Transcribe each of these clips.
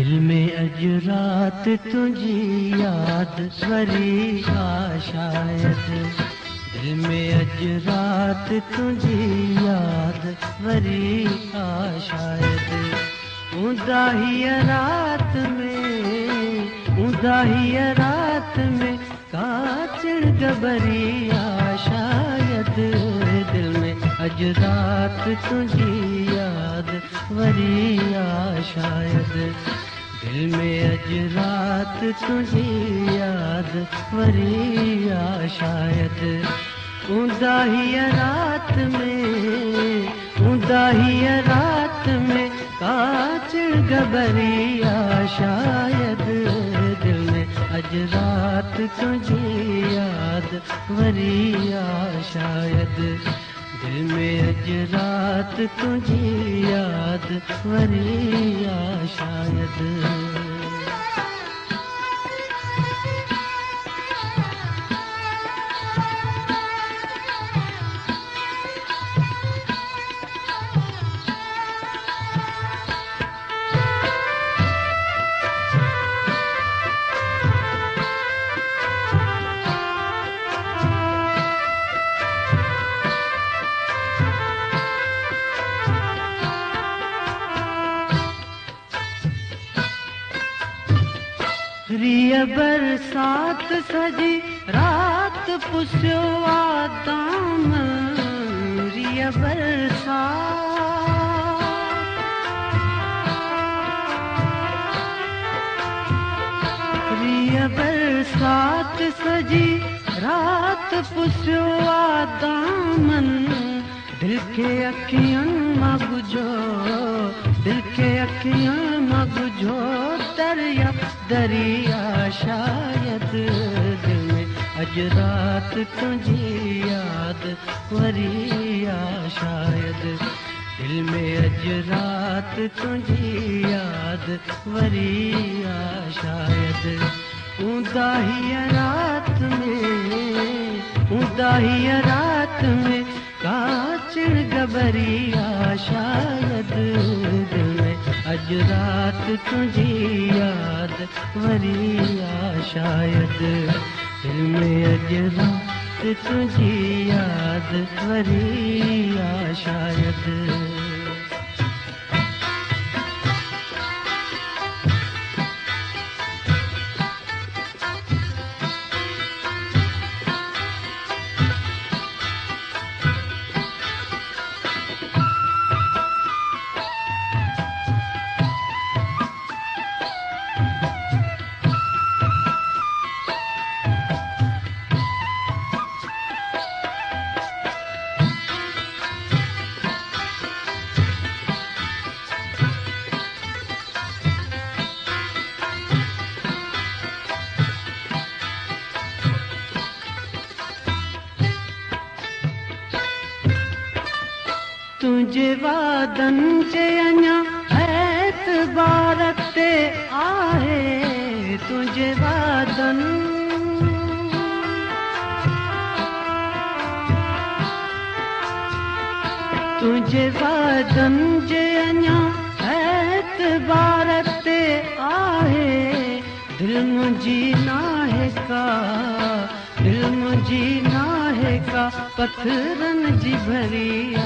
दिल में अज रात तुझी याद वरी आ शायद। दिल में अज रात तुझी याद वरी आ शायद। उदाही रात में काचड़ गबरी आ शायद। दिल में अज रात तुझी याद वरी आ शायद। दिल में अज रात तुझी याद वरी आ शायद। उदाही रात में काचड़ गबरी आ शायद। दिल में अज रात तुझी याद वरी आ शायद। दिल में अज रात तुझी याद वरी आ शायद। रिय बरसात सजी रात पुसियो आदाम। रिय बरसात सजी रात पुसियो आदामन। दिल के अखियन मां बुझो, दिल के अखियन मां बुझो दरिया दरिया शायद। दिल में अज रात तुझी याद वरी आ शायद। दिल में अज रात तुझी याद वरी आ शायद। उदाही रात में काचड़ गबरी आ शायद। दिल में अज रात तुझी याद वरी आ शायद। दिल में अज रात तुझी याद वरी आ शायद। तुझे वादन जे अञा एतबार ते आहे। तुझे वादन जे अञा एतबार ते आहे। दिल मुंहिंजी नाहे का पत्थरन जी भरी आ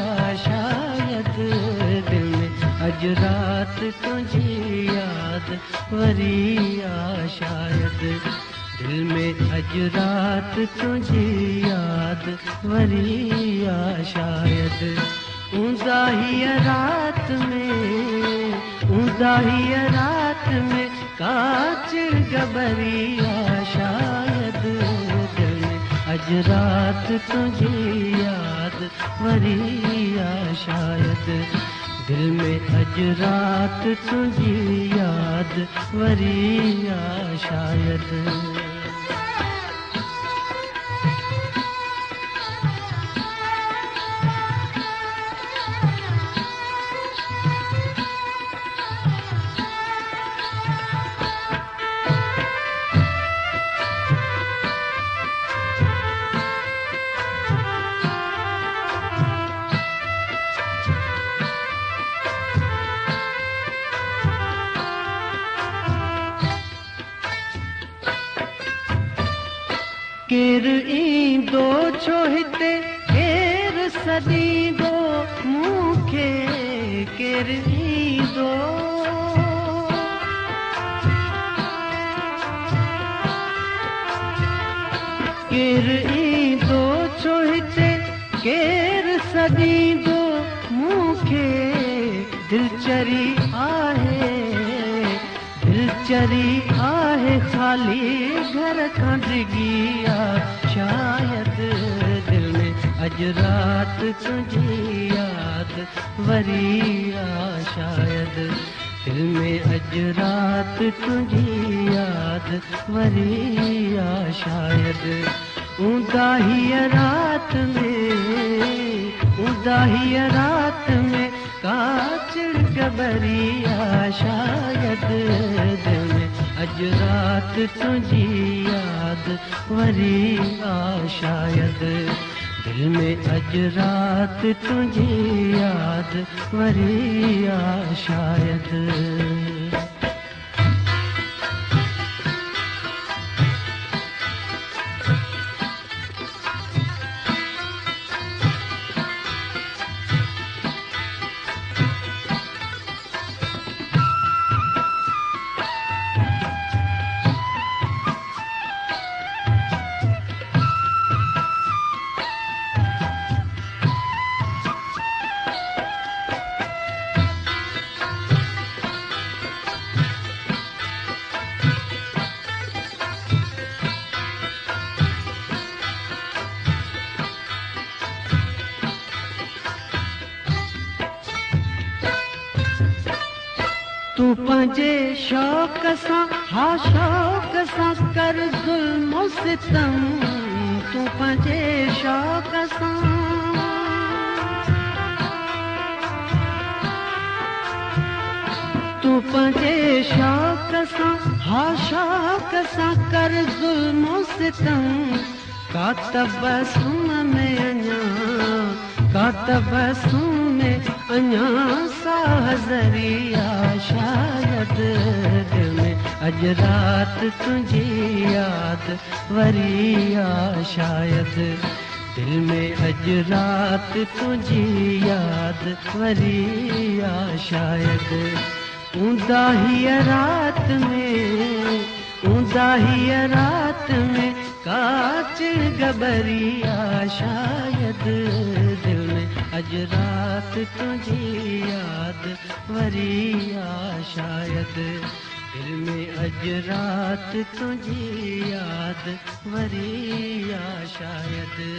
शायद। दिल में अज रात तुझी याद वरी आ शायद। दिल में अज रात तुझी याद वरी आ शायद। उदाही रात में काचड़ गबरी आ शायद। दिल में अज रात तुझी याद वरी आ शायद। दिल में अज रात तुझी याद वरी आ शायद। केर ईंदो छो हिते केर सॾींदो मूंखे केर ईंदो केर ईंदो छो हिते केर सॾींदो मूंखे दिलचरी आहे ख़ाली घर खां डिगी आहे शायदि दिल में अॼु राति तुंहिंजी यादि वरी आहे शायदि दिल में अॼु राति तुंहिंजी यादि वरी आहे शायदि ऊंदाहीअ राति में काचिड़ गबरी आहे शायदि दिल में अॼु राति तुंहिंजी यादि वरी आहे शायदि दिल में अॼु राति तुंहिंजी यादि वरी आहे शायदि तू पंहिंजे शौक़ सां हा शौक़ सां कर ज़ुल्म सितम तू पंहिंजे शौक़ सां तू पंहिंजे शौक़ सां हा शौक़ सां कर ज़ुल्म सितम का तबस्सुम में अञा साहज़री आहे शायदि दिल में अॼु राति तुंहिंजी यादि वरी आहे शायदि दिल में अॼु राति तुंहिंजी यादि वरी आहे शायदि ऊंदाहीअ राति में काचिड़ गबरी आहे शायदि दिल में अॼु राति तुंहिंजी यादि वरी आहे शायदि दिल में अॼु राति तुंहिंजी यादि वरी आहे शायदि